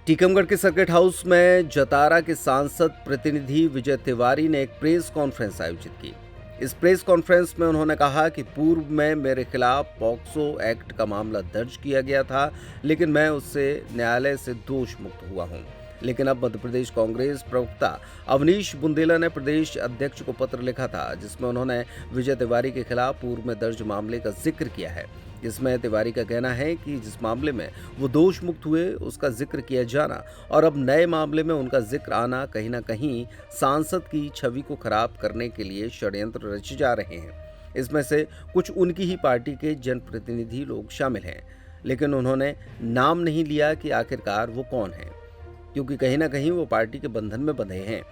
टीकमगढ़ के circuit house में जतारा के सांसद प्रतिनिधि विजय तिवारी ने एक प्रेस कॉन्फ्रेंस आयोजित की। इस प्रेस कॉन्फ्रेंस में उन्होंने कहा कि पूर्व में मेरे खिलाफ पॉक्सो एक्ट का मामला दर्ज किया गया था, लेकिन मैं उससे न्यायालय से दोष मुक्त हुआ हूं। लेकिन अब मध्य प्रदेश कांग्रेस प्रवक्ता अवनीश बुंदेला ने प्रदेश अध्यक्ष को पत्र लिखा था, जिसमें उन्होंने विजय तिवारी के खिलाफ पूर्व में दर्ज मामले का जिक्र किया है। इसमें तिवारी का कहना है कि जिस मामले में वो दोष मुक्त हुए उसका जिक्र किया जाना और अब नए मामले में उनका जिक्र आना कहीं ना कहीं सांसद की छवि को खराब करने के लिए षड्यंत्र रचे जा रहे हैं। इसमें से कुछ उनकी ही पार्टी के जनप्रतिनिधि लोग शामिल हैं, लेकिन उन्होंने नाम नहीं लिया कि आखिरकार वो कौन है, क्योंकि कहीं ना कहीं वो पार्टी के बंधन में बंधे हैं।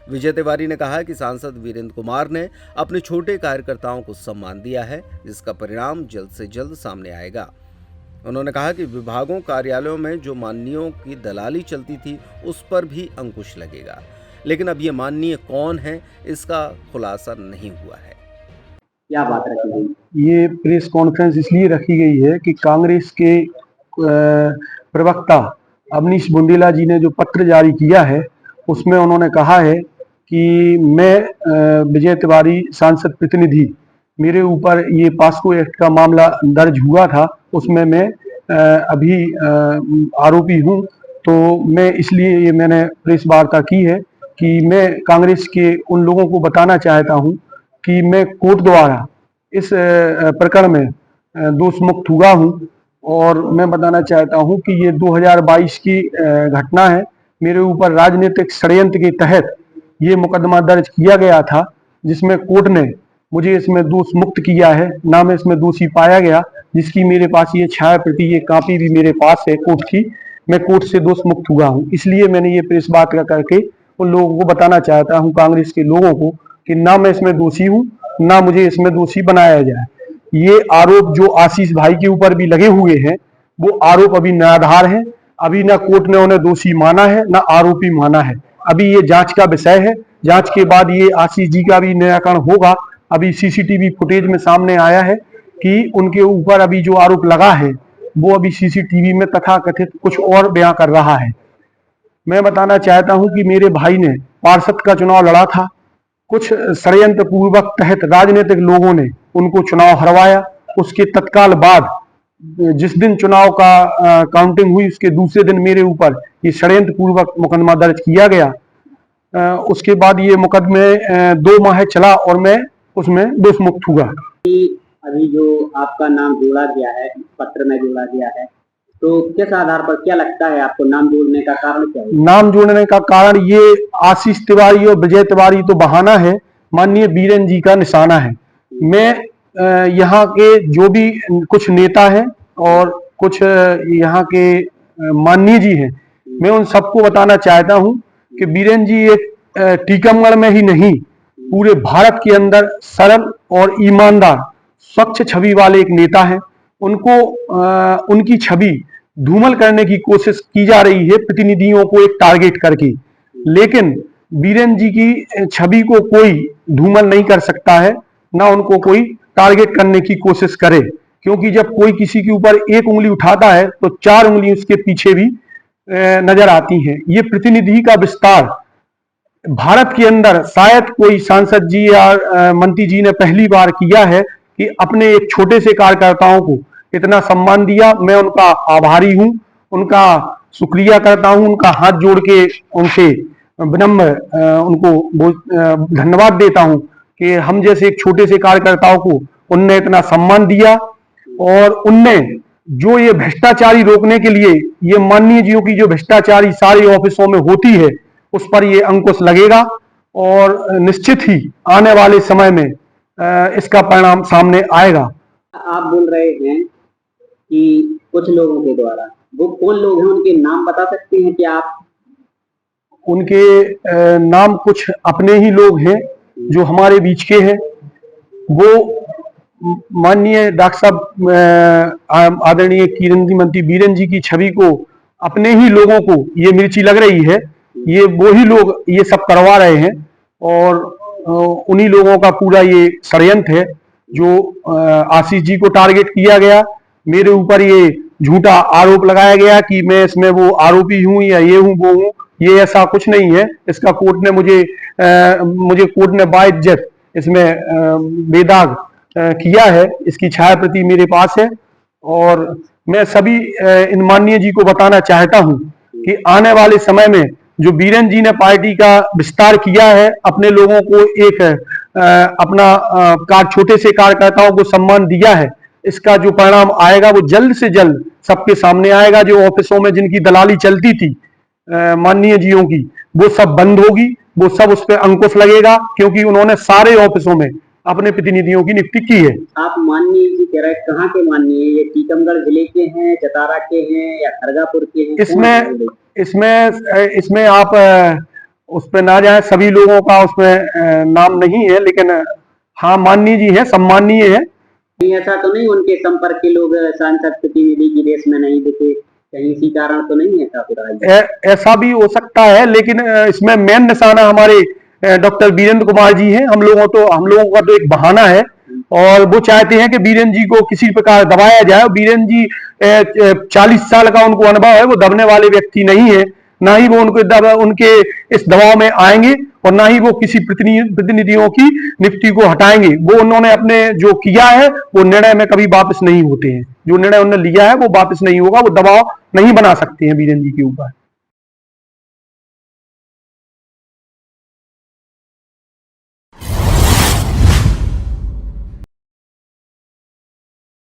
विजय तिवारी ने कहा कि सांसद वीरेंद्र कुमार ने अपने छोटे कार्यकर्ताओं को सम्मान दिया है, जिसका परिणाम जल्द से जल्द सामने आएगा। उन्होंने कहा कि विभागों कार्यालयों में जो माननीयों की दलाली चलती थी उस पर भी अंकुश लगेगा, लेकिन अब ये माननीय कौन है इसका खुलासा नहीं हुआ है। क्या बात रखी गई? ये प्रेस कॉन्फ्रेंस इसलिए रखी गई है कि कांग्रेस के प्रवक्ता अवनीश बुंदेला जी ने जो पत्र जारी किया है उसमें उन्होंने कहा है कि मैं विजय तिवारी सांसद प्रतिनिधि, मेरे ऊपर ये पॉक्सो एक्ट का मामला दर्ज हुआ था, उसमें मैं अभी आरोपी हूं। तो मैं इसलिए ये मैंने प्रेस वार्ता की है कि मैं कांग्रेस के उन लोगों को बताना चाहता हूं कि मैं कोर्ट द्वारा इस प्रकरण में दोष मुक्त हुआ हूं और मैं बताना चाहता हूं कि ये 2022 की घटना है। मेरे ऊपर राजनीतिक षड्यंत्र के तहत ये मुकदमा दर्ज किया गया था, जिसमें कोर्ट ने मुझे इसमें दोष मुक्त किया है, ना मैं इसमें दोषी पाया गया, जिसकी मेरे पास ये छाया प्रति, ये कॉपी भी मेरे पास है कोर्ट की। मैं कोर्ट से दोष मुक्त हुआ हूं, इसलिए मैंने ये प्रेस बात करके उन लोगों को बताना चाहता हूं, कांग्रेस के लोगों को, कि ना मैं इसमें दोषी हूं, ना मुझे इसमें दोषी बनाया जाए। ये आरोप जो आशीष भाई के ऊपर भी लगे हुए हैं वो आरोप अभी निराधार है। अभी ना कोर्ट ने उन्हें दोषी माना है ना आरोपी माना है। अभी ये जांच का विषय है, जांच के बाद ये आशीष जी का भी निराकरण होगा। अभी सीसीटीवी फुटेज में सामने आया है कि उनके ऊपर अभी जो आरोप लगा है वो अभी सीसीटीवी में तथाकथित कुछ और बयां कर रहा है। मैं बताना चाहता हूं कि मेरे भाई ने पार्षद का चुनाव लड़ा था, कुछ षड्यंत्र पूर्वक तहत राजनीतिक लोगों ने उनको चुनाव हरवाया। उसके तत्काल बाद जिस दिन चुनाव का काउंटिंग हुई उसके दूसरे दिन मेरे ऊपर ये षड्यंत्र पूर्वक मुकदमा दर्ज किया गया। उसके बाद ये मुकदमे 2 माह चला और मैं उसमें दोष मुक्त हुआ। अभी जो आपका नाम जोड़ा गया है, पत्र में जोड़ा गया है, तो किस आधार पर, क्या लगता है आपको नाम जोड़ने का कारण क्या है? नाम जोड़ने का कारण ये आशीष तिवारी और विजय तिवारी तो बहाना है, माननीय बीरेन जी का निशाना है। मैं यहाँ के जो भी कुछ नेता हैं और कुछ यहाँ के माननीय जी हैं, मैं उन सबको बताना चाहता हूं कि बीरेन जी एक टीकमगढ़ में ही नहीं पूरे भारत के अंदर सरल और ईमानदार स्वच्छ छवि वाले एक नेता हैं। उनको उनकी छवि धूमल करने की कोशिश की जा रही है प्रतिनिधियों को एक टारगेट करके, लेकिन बीरेन जी की छवि को कोई धूमल नहीं कर सकता है, ना उनको कोई टारगेट करने की कोशिश करे, क्योंकि जब कोई किसी के ऊपर एक उंगली उठाता है तो 4 उंगली उसके पीछे भी नजर आती हैं। ये प्रतिनिधि का विस्तार भारत के अंदर शायद कोई सांसद जी या मंत्री जी ने पहली बार किया है कि अपने एक छोटे से कार्यकर्ताओं को इतना सम्मान दिया। मैं उनका आभारी हूं, उनका शुक्रिया करता हूं, उनका हाथ जोड़ के उनसे विनम्र उनको धन्यवाद देता हूं कि हम जैसे एक छोटे से कार्यकर्ताओं को उनने इतना सम्मान दिया। और उनने जो ये भ्रष्टाचारी रोकने के लिए, ये माननीय जियों की जो भ्रष्टाचारी सारे ऑफिसों में होती है उस पर ये अंकुश लगेगा और निश्चित ही आने वाले समय में इसका परिणाम सामने आएगा। आप बोल रहे हैं कि कुछ लोगों के द्वारा, वो कौन लोग हैं, उनके नाम बता सकते हैं क्या आप? उनके नाम कुछ अपने ही लोग हैं जो हमारे बीच के हैं। वो माननीय डॉक्टर साहब आदरणीय केंद्रीय मंत्री बीरेन जी की छवि को, अपने ही लोगों को ये मिर्ची लग रही है, ये वो ही लोग ये सब करवा रहे हैं और उन्हीं लोगों का पूरा ये षड्यंत्र है। जो आशीष जी को टारगेट किया गया, मेरे ऊपर ये झूठा आरोप लगाया गया कि मैं इसमें वो आरोपी हूं या ये हूं वो हूं, ये ऐसा कुछ नहीं है। इसका कोर्ट ने मुझे कोर्ट ने बाइज्जत इसमें बेदाग किया है। इसकी छाया प्रति मेरे पास है और मैं सभी इन माननीय जी को बताना चाहता हूं कि आने वाले समय में जो बीरेन जी ने पार्टी का विस्तार किया है, अपने लोगों को एक अपना छोटे से कार्यकर्ताओं को सम्मान दिया है, इसका जो परिणाम आएगा वो जल्द से जल्द सबके सामने आएगा। जो ऑफिसों में जिनकी दलाली चलती थी माननीय जियों की, वो सब बंद होगी, वो सब उस पर अंकुश लगेगा, क्योंकि उन्होंने सारे ऑफिसों में अपने प्रतिनिधियों की नियुक्ति की है। आप माननीय जी कह रहे हैं, कहाँ के माननीय? ये टीकमगढ़ जिले के हैं, जतारा के हैं या खरगापुर के हैं? इसमें आप उस पर ना जाए, सभी लोगों का उसमें नाम नहीं है, लेकिन हाँ माननीय जी है, सम्माननीय है। नहीं, ऐसा तो नहीं उनके संपर्क के लोग सांसद प्रतिनिधि की रेस में नहीं दिखे, कहीं इसी कारण तो नहीं है? ऐसा ऐसा भी हो सकता है, लेकिन इसमें मेन निशाना हमारे डॉक्टर वीरेंद्र कुमार जी हैं। हम लोगों का तो एक बहाना है और वो चाहते हैं कि बीरेन जी को किसी प्रकार दबाया जाए। बीरेन जी 40 साल का उनको अनुभव है, वो दबने वाले व्यक्ति नहीं है, ना ही वो उनके इस दबाव में आएंगे और ना ही वो किसी प्रतिनिधियों की नियुक्ति को हटाएंगे। वो उन्होंने अपने जो किया है वो निर्णय में कभी वापस नहीं होते हैं। जो निर्णय उन्होंने लिया है वो वापस नहीं होगा, वो दबाव नहीं बना सकते हैं बीरेन जी के ऊपर।